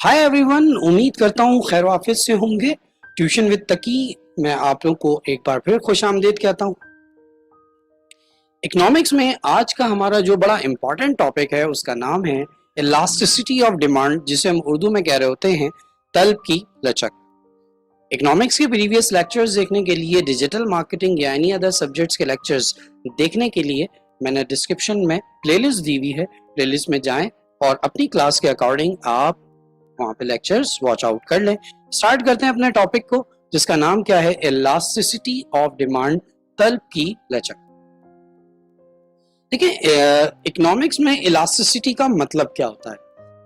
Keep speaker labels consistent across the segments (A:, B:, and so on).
A: Hi everyone, उम्मीद करता हूँ खैर वाफिज से होंगे। ट्यूशन विद तकी मैं आप लोगों को एक बार फिर खुश आमदीद कहता हूँ। इकोनॉमिक्स में आज का हमारा जो बड़ा इंपॉर्टेंट टॉपिक है उसका नाम है इलास्टिसिटी ऑफ डिमांड, जिसे हम उर्दू में कह रहे होते हैं तलब की लचक। इकोनॉमिक्स के प्रीवियस लेक्चर्स देखने के लिए, डिजिटल मार्केटिंग या एनी अदर सब्जेक्ट्स के लेक्चर्स देखने के लिए मैंने डिस्क्रिप्शन में प्लेलिस्ट दी हुई है। प्लेलिस्ट में जाएं और अपनी क्लास के अकॉर्डिंग आप वहां पे लेक्चर्स वॉच आउट कर लें। स्टार्ट करते हैं अपने टॉपिक को, जिसका नाम क्या है, इलास्टिसिटी ऑफ डिमांड, तलब की लचक। देखिए, इकोनॉमिक्स में इलास्टिसिटी का मतलब क्या होता है,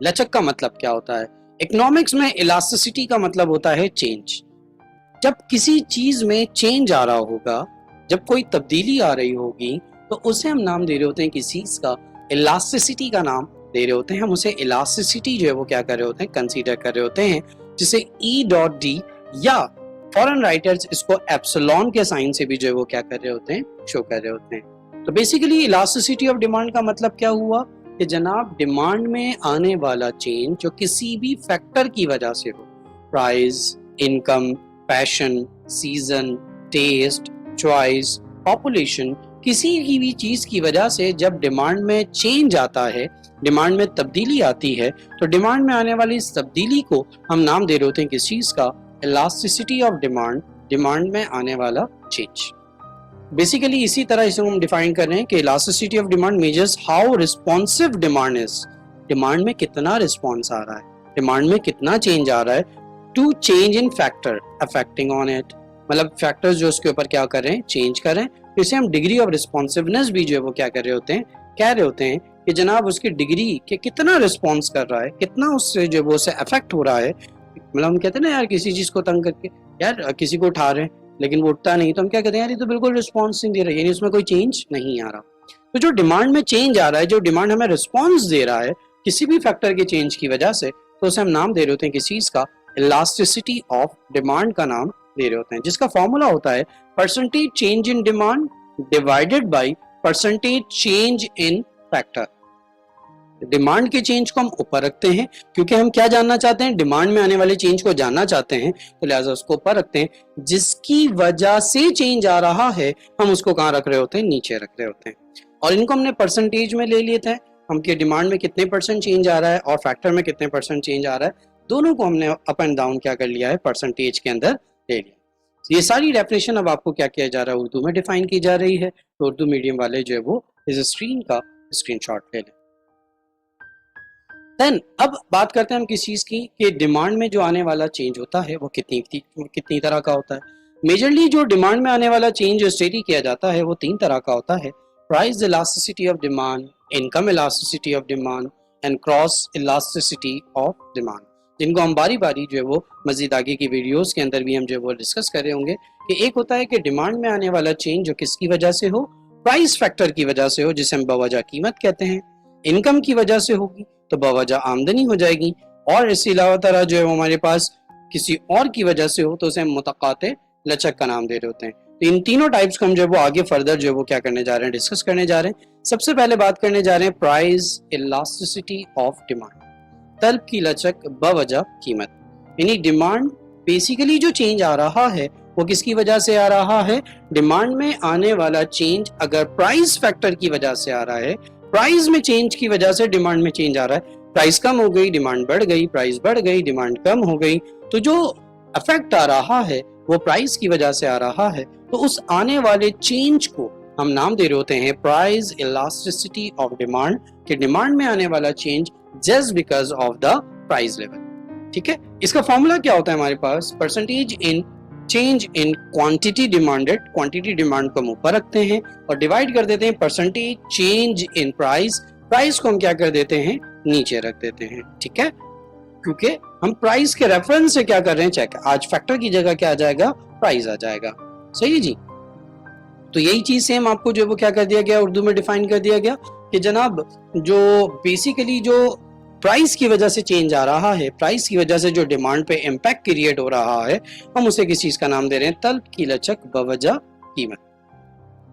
A: लचक का मतलब क्या होता है। इकोनॉमिक्स में इलास्टिसिटी का मतलब होता है चेंज। जब किसी चीज में चेंज आ रहा होगा, जब कोई तब्दीली आ रही होगी, तो उसे हम नाम दे रहे होते हैं किसी चीज का, इलास्टिसिटी का नाम दे रहे होते हैं। हम उसे इलास्टिसिटी जो है वो क्या कर रहे होते हैं, कंसीडर कर रहे होते हैं, जिसे ई डॉट डी या फॉरेन राइटर्स इसको एप्सिलॉन के साइन से भी जो है वो क्या कर रहे होते हैं, शो कर रहे होते हैं। तो बेसिकली इलास्टिसिटी ऑफ डिमांड का मतलब क्या हुआ कि जनाब डिमांड में आने वाला चेंज जो किसी भी फैक्टर की वजह से हो, price, income, passion, season, taste, choice, population, किसी की भी चीज की वजह से जब डिमांड में चेंज आता है, डिमांड में तब्दीली आती है, तो डिमांड में आने वाली इस तब्दीली को हम नाम दे रहे होते हैं किस चीज का, इलास्टिसिटी ऑफ डिमांड, डिमांड में आने वाला चेंज। बेसिकली इसी तरह इसे हम डिफाइन कर रहे हैं कि elasticity of demand measures how responsive demand is, demand में कितना रिस्पॉन्स आ रहा है, डिमांड में कितना चेंज आ रहा है, to change in factor affecting on it, मतलब फैक्टर्स जो उसके ऊपर क्या कर रहे हैं, चेंज कर रहे हैं। तो इसे हम डिग्री ऑफ रिस्पॉन्सिवनेस भी जो है वो क्या कर रहे होते हैं, कह रहे होते हैं कि जनाब उसकी डिग्री के कितना रिस्पॉन्स कर रहा है, कितना उससे जो वो से अफेक्ट हो रहा है। मतलब हम कहते हैं ना यार, किसी चीज को तंग करके यार किसी को उठा रहे हैं लेकिन वो उठता नहीं, तो हम क्या कहते हैं, यार ये तो बिल्कुल रिस्पॉन्स नहीं दे रहा है, यानी उसमें कोई चेंज नहीं आ रहा। तो जो डिमांड में चेंज आ रहा है, जो डिमांड हमें रिस्पॉन्स दे रहा है किसी भी फैक्टर के चेंज की वजह से, तो उसे हम नाम दे रहे होते हैं किसी चीज का, इलास्टिसिटी ऑफ डिमांड का नाम दे रहे होते हैं, जिसका फॉर्मूला होता है percentage change in demand divided by percentage change in factor. Demand के चेंज को हम ऊपर रखते हैं क्योंकि हम क्या जानना चाहते हैं, डिमांड में आने वाले चेंज को जानना चाहते हैं, तो लिहाजा उसको ऊपर रखते हैं। जिसकी वजह से चेंज आ रहा है हम उसको कहाँ रख रहे होते हैं, नीचे रख रहे होते हैं। और इनको हमने परसेंटेज में ले लिए थे, हम के डिमांड में कितने परसेंट चेंज आ रहा है और फैक्टर में कितने परसेंट चेंज आ रहा है, दोनों को हमने अप एंड डाउन क्या कर लिया है, परसेंटेज के अंदर ले लिया। ये सारी डेफिनेशन अब आपको क्या किया जा रहा है, उर्दू में डिफाइन की जा रही है। तो उर्दू मीडियम वाले जो है वो इस स्क्रीन का स्क्रीनशॉट ले लें। देन अब बात करते हैं हम किस चीज की, कि डिमांड में जो आने वाला चेंज होता है वो कितनी तरह का होता है। मेजरली जो डिमांड में आने वाला चेंज जो स्टडी किया जाता है वो 3 तरह का होता है, price elasticity of demand, income elasticity of demand and cross elasticity of demand, जिनको हम बारी बारी जो है वो मजीद आगे की वीडियोस के अंदर भी हम जो है वो डिस्कस कर रहे होंगे। कि एक होता है कि डिमांड में आने वाला चेंज जो किसकी वजह से हो, प्राइस फैक्टर की वजह से हो, जिसे हम बवजह कीमत कहते हैं। इनकम की वजह से होगी तो बवजह आमदनी हो जाएगी, और इसके अलावा तरह जो है वो हमारे पास किसी और की वजह से हो तो उसे हम मुतक़ाते लचक का नाम दे रहे होते हैं। तो इन तीनों टाइप्स को हम जो है वो आगे फर्दर जो है वो क्या करने जा रहे हैं, डिस्कस करने जा रहे हैं। सबसे पहले बात करने जा रहे हैं प्राइस इलास्टिसिटी ऑफ डिमांड, तलब की लचक बवजह कीमत। यानी डिमांड बेसिकली जो चेंज आ रहा है वो किसकी वजह से आ रहा है, डिमांड में आने वाला चेंज अगर प्राइस फैक्टर की वजह से आ रहा है, प्राइस में चेंज की वजह से डिमांड में चेंज आ रहा है, प्राइस कम हो गई डिमांड बढ़ गई, प्राइस बढ़ गई डिमांड कम हो गई, तो जो इफेक्ट आ रहा है वो प्राइस की वजह से आ रहा है, तो उस आने वाले चेंज को हम नाम दे रहे होते हैं प्राइस इलास्टिसिटी ऑफ डिमांड, कि डिमांड में आने वाला change just because of the price level. ठीक है, इसका फॉर्मूला क्या होता है हमारे पास, percentage in change in quantity demanded, quantity demand को हम ऊपर रखते हैं और डिवाइड कर देते हैं percentage change in price, price को हम क्या कर देते हैं, नीचे रख देते हैं। ठीक है, क्योंकि हम प्राइस के रेफरेंस से क्या कर रहे हैं, चेक, आज फैक्टर की जगह क्या आ जाएगा, प्राइस आ जाएगा। सही है जी। तो यही चीज सेम आपको जो वो क्या कर दिया गया, उर्दू में डिफाइन कर दिया गया कि जनाब जो बेसिकली जो प्राइस की वजह से चेंज आ रहा है, प्राइस की वजह से जो डिमांड पे इम्पैक्ट क्रिएट हो रहा है, हम उसे किस चीज का नाम दे रहे हैं, तलब की लचक बवजह कीमत।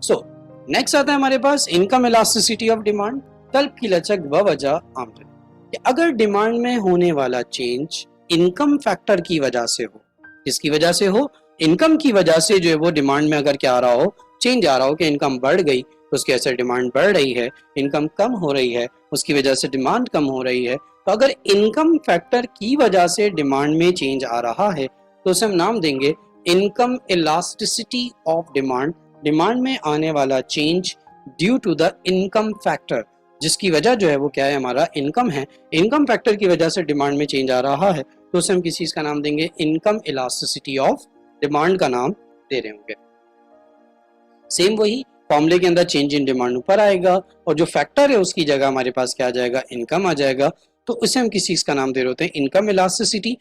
A: सो नेक्स्ट आता है हमारे पास इनकम इलास्टिसिटी ऑफ डिमांड, तलब की लचक बवजह आमदनी। कि अगर डिमांड में होने वाला चेंज इनकम फैक्टर की वजह से हो, किसकी वजह से हो, इनकम की वजह से जो है वो डिमांड में अगर क्या आ रहा हो, चेंज आ रहा हो कि इनकम बढ़ गई तो उसकी वजह से डिमांड बढ़ रही है, इनकम कम हो रही है उसकी वजह से डिमांड कम हो रही है, तो अगर इनकम फैक्टर की वजह से डिमांड में चेंज आ रहा है तो उसे हम नाम देंगे income elasticity of demand, demand में आने वाला change due to the income factor, जिसकी वजह जो है वो क्या है, हमारा इनकम है, इनकम फैक्टर की वजह से डिमांड में चेंज आ रहा है तो उसे हम किसी चीज का नाम देंगे इनकम इलास्टिसिटी ऑफ डिमांड का नाम दे रहे होंगे। सेम वही फॉर्मूले के अंदर चेंज इन डिमांड ऊपर आएगा और जो फैक्टर है उसकी जगह हमारे पास क्या आ जाएगा, इनकम आ जाएगा, तो उसे हम किसी चीज का नाम दे रहे होते हैं इनकम इलास्टिसिटी,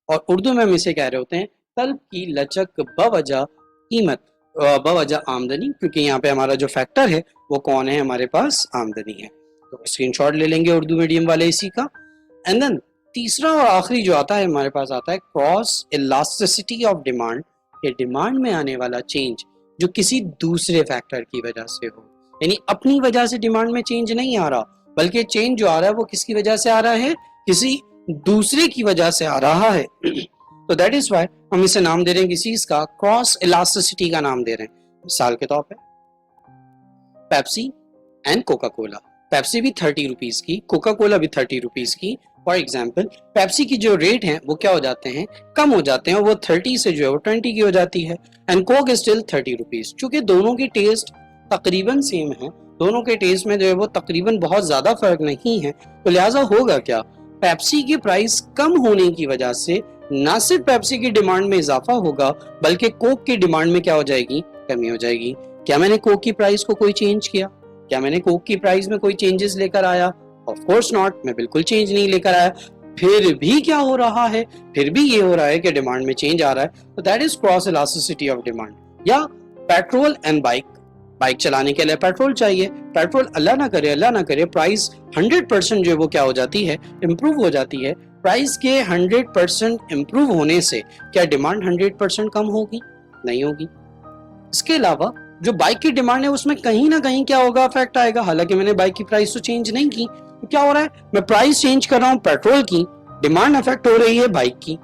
A: और उर्दू में हम इसे कह रहे होते हैं तलब की लचक बवजह कीमत, बवजह आमदनी, क्योंकि यहाँ पे हमारा जो फैक्टर है वो कौन है, हमारे पास आमदनी है। तो स्क्रीनशॉट ले लेंगे उर्दू मीडियम वाले इसी का। एंड देन तीसरा और आखिरी जो आता है हमारे पास आता है क्रॉस इलास्टिसिटी ऑफ डिमांड, ये डिमांड में आने वाला चेंज जो किसी दूसरे फैक्टर की वजह से हो, यानी अपनी वजह से डिमांड में चेंज नहीं आ रहा बल्कि चेंज जो आ रहा है वो किसकी वजह से आ रहा है, किसी दूसरे की वजह से आ रहा है। तो दैट इज वाई हम इसे नाम दे रहे हैं किसी इसका क्रॉस इलास्टिसिटी का नाम दे रहे हैं। मिसाल के तौर पे Pepsi and Coca Cola, Pepsi भी 30 रुपीज की, कोका कोला भी 30 रुपीज की। फॉर एग्जाम्पल पेप्सी की जो रेट है वो क्या हो जाते हैं, कम हो जाते हैं, वो 30 से जो है वो 20 की हो जाती है, एंड कोक स्टिल 30 रुपीज। चूंकि दोनों की टेस्ट तकरीबन सेम है, दोनों के टेस्ट में जो है वो तकरीबन बहुत ज्यादा फर्क नहीं है, तो लिहाजा होगा क्या, पेप्सी की प्राइस कम होने की वजह से ना सिर्फ पेप्सी की डिमांड में इजाफा होगा बल्कि कोक की डिमांड में क्या हो जाएगी, कमी हो जाएगी। क्या मैंने कोक की प्राइस को कोई चेंज किया, क्या मैंने कोक की प्राइस में कोई चेंजेस लेकर आया, ऑफ कोर्स नॉट, मैं बिल्कुल चेंज नहीं लेकर आया। फिर भी क्या हो रहा है, फिर भी ये हो रहा है कि डिमांड में चेंज आ रहा है, तो that is cross elasticity of demand. या पेट्रोल एंड बाइक, बाइक चलाने के लिए पेट्रोल चाहिए, पेट्रोल अल्लाह ना करे प्राइस 100% जो है वो क्या हो जाती है, इम्प्रूव हो जाती है, प्राइस के 100% इम्प्रूव होने से क्या डिमांड 100% कम होगी, नहीं होगी। इसके अलावा जो बाइक की डिमांड है उसमें कहीं ना कहीं क्या होगा, इफेक्ट आएगा, हालांकि मैंने बाइक की प्राइस तो चेंज नहीं की, तो क्या हो रहा है, मैं प्राइस चेंज कर रहा हूं पेट्रोल की, डिमांड अफेक्ट हो रही है बाइक की।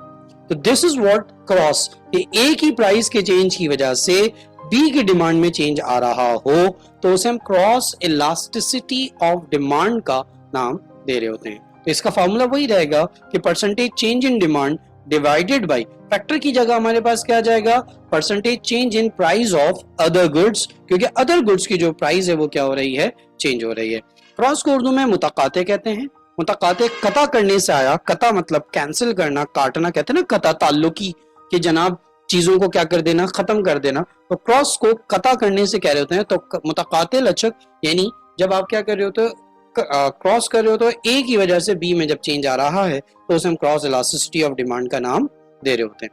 A: तो दिस इज व्हाट क्रॉस, ए की प्राइस के चेंज की वजह से बी की डिमांड में चेंज आ रहा हो तो उसे हम क्रॉस इलास्टिसिटी ऑफ डिमांड का नाम दे रहे होते हैं। तो इसका फॉर्मूला वही रहेगा कि percentage change in demand divided by factor की जगह हमारे पास क्या आ जाएगा, percentage change in price of other goods, क्योंकि अदर गुड्स की जो प्राइस है वो क्या हो रही है, चेंज हो रही है। क्रॉस को उर्दू में मुतकाते कहते हैं, मुतकाते कता करने से आया, कता मतलब कैंसिल करना, काटना कहते हैं ना, कता ताल्लुकी, कि जनाब चीजों को क्या कर देना, खत्म कर देना, तो क्रॉस को कता करने से कह रहे होते हैं। तो मुतकाते लचक यानी जब आप क्या कर रहे हो, तो क्रॉस कर रहे हो तो ए की वजह से बी में जब चेंज आ रहा है तो उसे हम क्रॉस इलास्टिसिटी ऑफ डिमांड का नाम दे रहे होते हैं।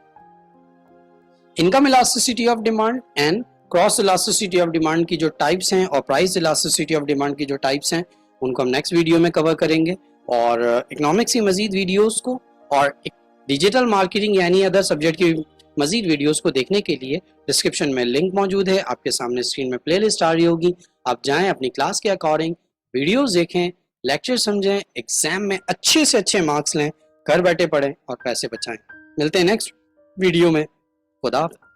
A: Income elasticity of demand and cross elasticity of demand की जो टाइप्स हैं और प्राइस इलास्टिसिटी ऑफ डिमांड की जो टाइप्स हैं उनको हम नेक्स्ट वीडियो में कवर करेंगे। और इकोनॉमिक्स की मजीद वीडियोस को और डिजिटल मार्केटिंग यानी अदर सब्जेक्ट की मजीद वीडियोस को देखने के लिए डिस्क्रिप्शन में लिंक मौजूद है, आपके सामने स्क्रीन में प्लेलिस्ट आ रही होगी, आप जाएं अपनी क्लास के अकॉर्डिंग वीडियोस देखें, लेक्चर समझें, एग्जाम में अच्छे से अच्छे मार्क्स लें, घर बैठे पढ़ें और पैसे बचाएं। मिलते हैं नेक्स्ट वीडियो में। खुदा हाफिज़।